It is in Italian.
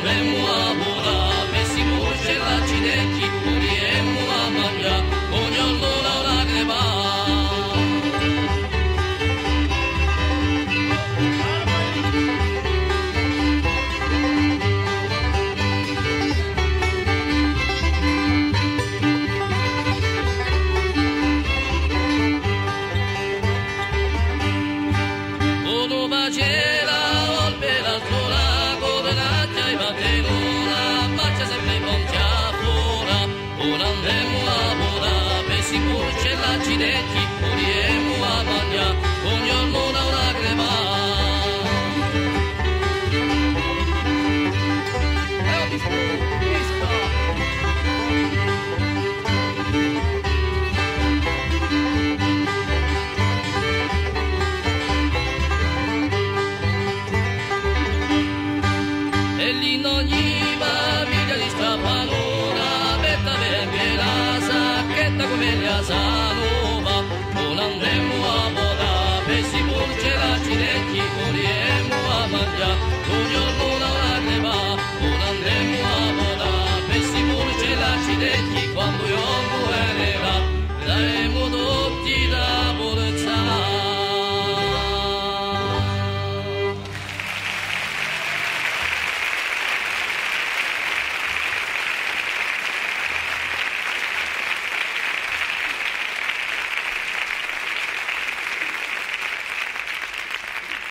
andremo a volare, si porge l'accidenti, moriremo a mangiare, ognuno la lacrima. L'accidenti, moriremo a mangiare, ognuno da una crema. E lì non gli va via di strappalona, per avere la sacchetta come gli asanova, non andremo a volare, si porge l'accidenti, moriremo a mangiare, ognuno da una crema, non andremo a volare, si porge l'accidenti, quando io